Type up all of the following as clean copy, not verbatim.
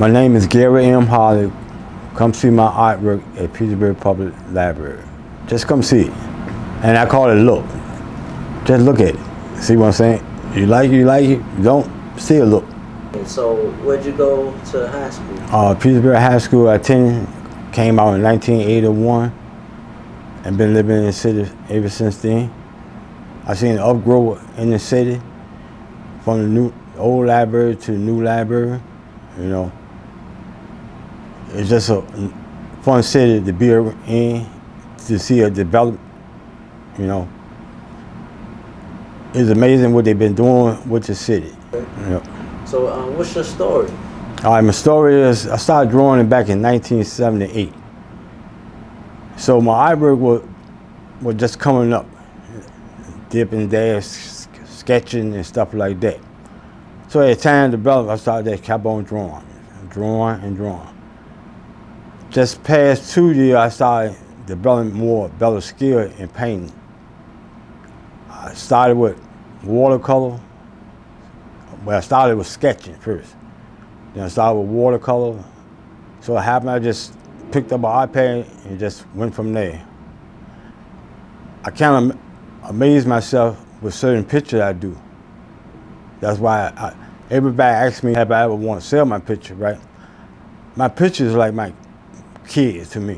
My name is Gary M. Harley. Come see my artwork at Petersburg Public Library. Just come see it. And I call it look. Just look at it. See what I'm saying? You like it, you like it. You don't, still look. And so where'd you go to high school? Petersburg High School, I attended, came out in 1981 and been living in the city ever since then. I seen the upgrowth in the city from the old library to the new library, you know. It's just a fun city to be in, to see a development, you know. It's amazing what they've been doing with the city. Okay. You know. So what's your story? All right, my story is, I started drawing back in 1978. So my artwork was just coming up, dipping there, sketching and stuff like that. So as time developed, I started to keep on drawing and drawing. Just past 2 years, I started developing better skill in painting. I started with watercolor. Well, I started with sketching first. Then I started with watercolor. So it happened, I just picked up an iPad and just went from there. I kind of amazed myself with certain pictures I do. That's why everybody asks me if I ever want to sell my picture, right? My pictures are like my kids to me.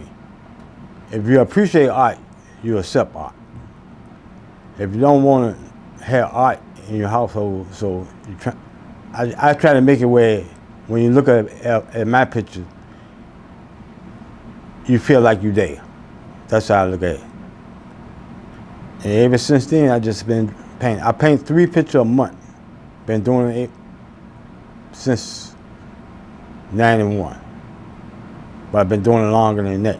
If you appreciate art, you accept art. If you don't want to have art in your household, so I try to make it where when you look at my pictures, you feel like you're there. That's how I look at it. And ever since then, I just been painting. I paint 3 pictures a month. Been doing it since '91. But I've been doing it longer than that.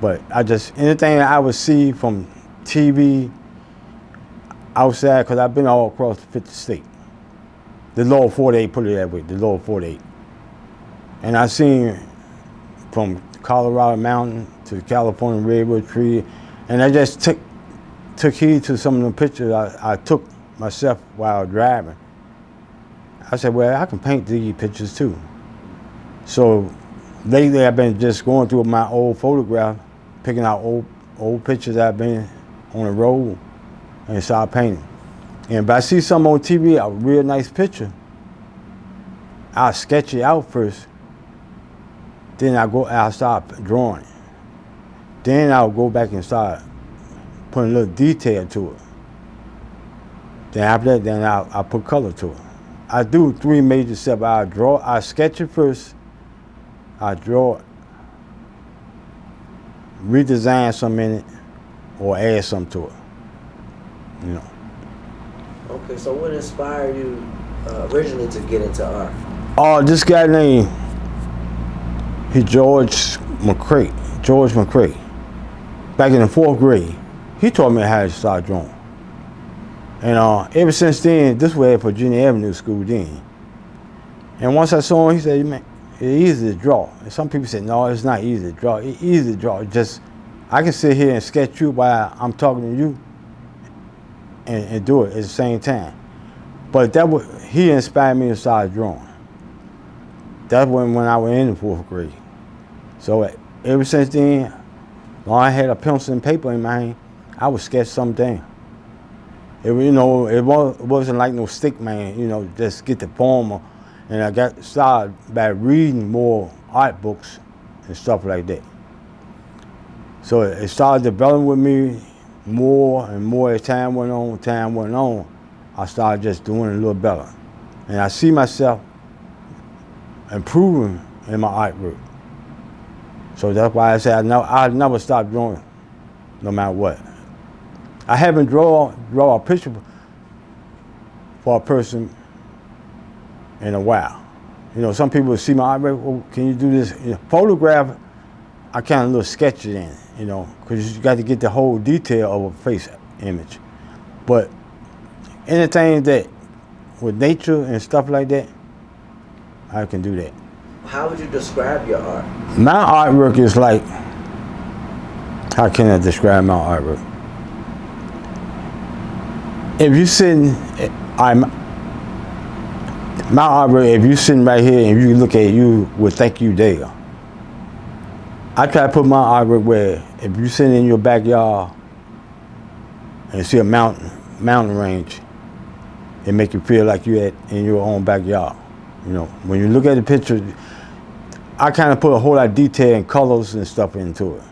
But anything that I would see from TV, outside, because I've been all across the 50 states. The lower 48, put it that way, the lower 48. And I seen from Colorado mountain to the California redwood tree, and I just took heed to some of the pictures I took myself while driving. I said, well, I can paint these pictures too. So lately I've been just going through my old photograph, picking out old pictures I've been on the road and start painting. And if I see something on TV, a real nice picture, I'll sketch it out first. Then I'll start drawing it. Then I'll go back and start putting a little detail to it. Then after that, then I'll put color to it. I do 3 major steps. I sketch it first, I draw it, redesign something in it, or add something to it, you know. Okay, so what inspired you originally to get into art? This guy named George McCrae. Back in the 4th grade, he taught me how to start drawing. And ever since then, this was at Virginia Avenue School then. And once I saw him, he said, man, it's easy to draw. And some people said, no, it's not easy to draw. It's easy to draw. Just, I can sit here and sketch you while I'm talking to you and do it at the same time. But he inspired me to start drawing. That's when I was in the 4th grade. So ever since then, when I had a pencil and paper in my hand, I would sketch something. It wasn't like no stick man, just get the poem. And I got started by reading more art books and stuff like that. So it started developing with me more and more as time went on. I started just doing it a little better. And I see myself improving in my artwork. So that's why I say I'll never stop drawing, no matter what. I haven't draw a picture for a person in a while. Some people see my artwork, oh, can you do this? Photograph, I kind of little sketch it in, because you got to get the whole detail of a face image. But anything that with nature and stuff like that, I can do that. How would you describe your art? My artwork is like, how can I describe my artwork? If you're sitting, My artwork, if you sitting right here and you look at it, you would think you there. I try to put my artwork where if you sitting in your backyard and see a mountain range, it make you feel like you're in your own backyard. You know, when you look at the picture, I kind of put a whole lot of detail and colors and stuff into it.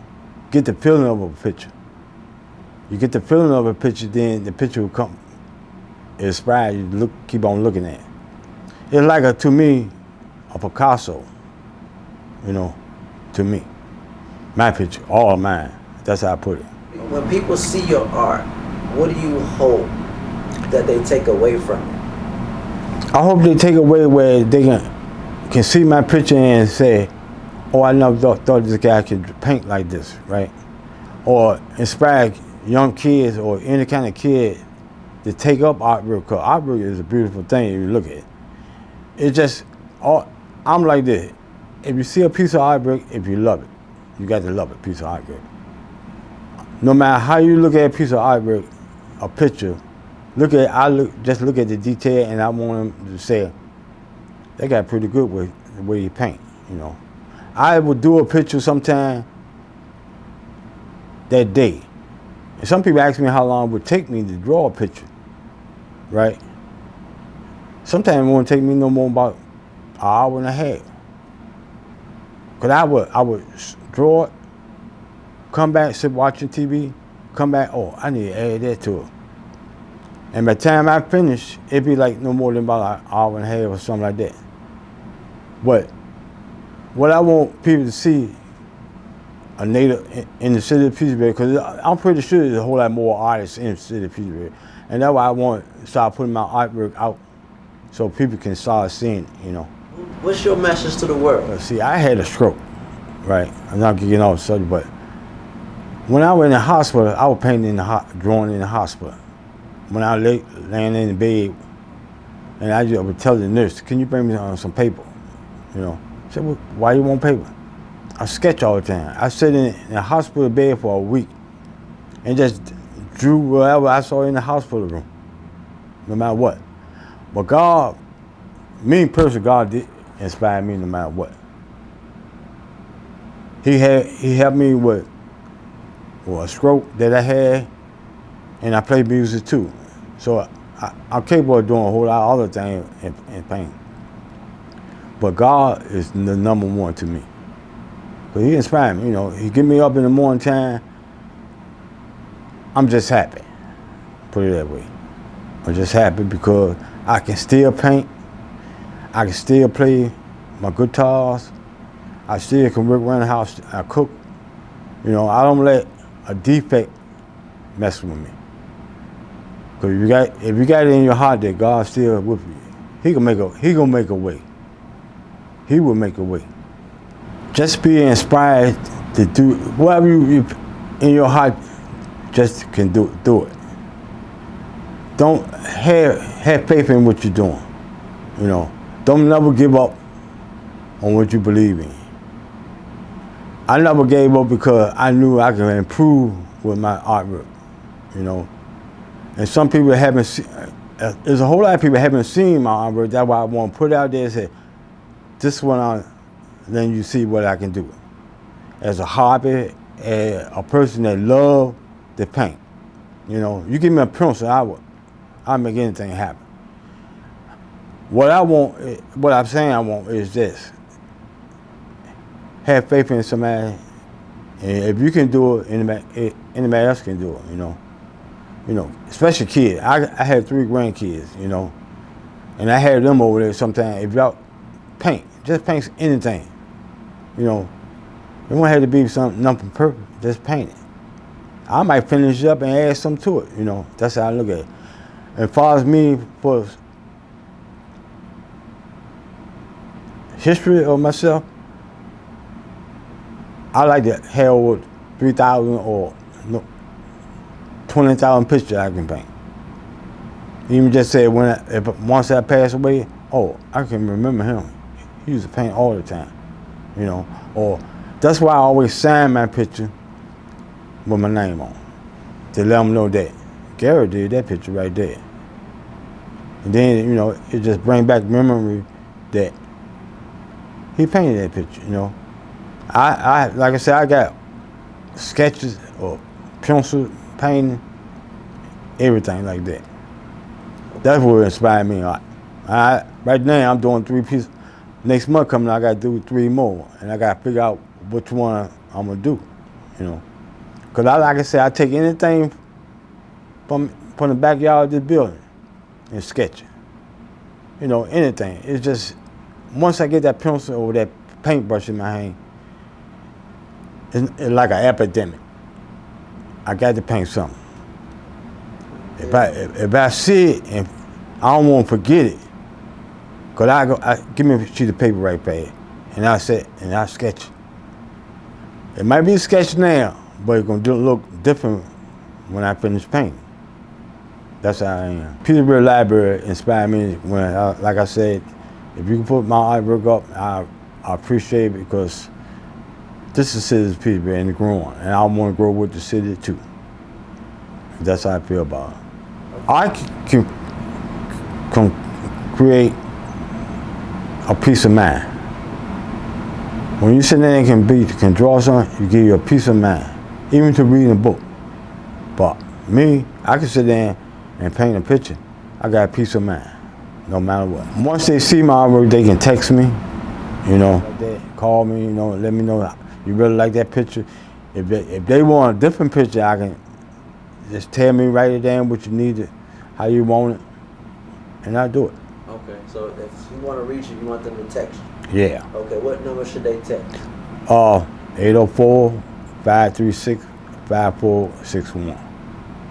Get the feeling of a picture. You get the feeling of a picture, then the picture will come. Inspire you to keep on looking at it. It's like to me, a Picasso. You know, to me, my picture, all of mine. That's how I put it. When people see your art, what do you hope that they take away from it? I hope they take away where they can see my picture and say, oh, I never thought this guy could paint like this, right? Or inspire young kids or any kind of kid to take up artwork, because artwork is a beautiful thing if you look at it. It's just, I'm like this. If you see a piece of artwork, if you love it, you got to love a piece of artwork. No matter how you look at a piece of artwork, a picture, just look at the detail, and I want them to say, they got pretty good with the way you paint, you know. I would do a picture sometime that day. And some people ask me how long it would take me to draw a picture, right? Sometimes it won't take me no more about an hour and a half. Because I would draw it, come back, sit watching TV, come back, oh, I need to add that to it. And by the time I finish, it'd be like no more than about an hour and a half or something like that. But what I want people to see, a native in the city of Petersburg, because I'm pretty sure there's a whole lot more artists in the city of Petersburg. And that's why I want to start putting my artwork out so people can start seeing it, you know. What's your message to the world? See, I had a stroke, right? I'm not getting off the subject, but when I was in the hospital, I was painting drawing in the hospital. When I was laying in the bed, and I just would tell the nurse, can you bring me some paper? You know, I said, well, why you want paper? I sketch all the time. I sit in the hospital bed for a week and just drew whatever I saw in the hospital room, no matter what. But God, me personally, God did inspire me no matter what. He helped me with a stroke that I had, and I play music too. So I'm capable of doing a whole lot of other things in pain. But God is the number one to me. But He inspired me, you know. He get me up in the morning time. I'm just happy, put it that way. I'm just happy because I can still paint. I can still play my guitars. I still can work around the house. I cook. You know, I don't let a defect mess with me. Because if you got it in your heart that God's still with you, He gonna make a way. He will make a way. Just be inspired to do whatever you in your heart. Just can do it. Don't have faith in what you're doing. You know, don't never give up on what you believe in. I never gave up because I knew I could improve with my artwork. You know, and some people haven't seen. There's a whole lot of people haven't seen my artwork. That's why I want to put it out there and say, this one, then you see what I can do. As a hobby, as a person that loves to paint. You know, you give me a pencil, I'll make anything happen. What I'm saying I want is this. Have faith in somebody, and if you can do it, anybody else can do it, you know. You know, especially kids. I had 3 grandkids, you know, and I had them over there sometimes. If y'all paint, just paint anything, you know. It won't have to be nothing perfect, just paint it. I might finish it up and add something to it, you know. That's how I look at it. As far as me, for history of myself, I like to have over 3,000 or 20,000 pictures I can paint. Even just say once I pass away, oh, I can remember him. He used to paint all the time, you know. Or that's why I always sign my picture with my name on, to let them know that Gary did that picture right there. And then, you know, it just bring back memory that he painted that picture, you know. I like I said, I got sketches or pencil painting, everything like that. That's what inspired me a lot. Right now, I'm doing 3 pieces. Next month coming, I got to do 3 more, and I got to figure out which one I'm gonna do, you know. Cause like I said, I take anything from the backyard of this building and sketch it. You know, anything. It's just once I get that pencil or that paintbrush in my hand, it's like an epidemic. I got to paint something. If I see it and I don't want to forget it, cause I give me a sheet of paper right there, and I sketch it. It might be a sketch now, but it's gonna look different when I finish painting. That's how I am. Petersburg Library inspired me when, like I said, if you can put my artwork up, I appreciate it because this is the city of Petersburg and it's growing, and I want to grow with the city too. That's how I feel about it. I can create a peace of mind. When you sit there and can draw something, you give you a peace of mind, even to reading a book. But me, I can sit there and paint a picture. I got a peace of mind, no matter what. Once they see my artwork, they can text me, you know, call me, you know, let me know you really like that picture. If they want a different picture, I can just tell me, write it down what you need, how you want it, and I do it. Okay, so if you want to reach it, you want them to text you. Yeah. Okay, what number should they text? 804-536-5461.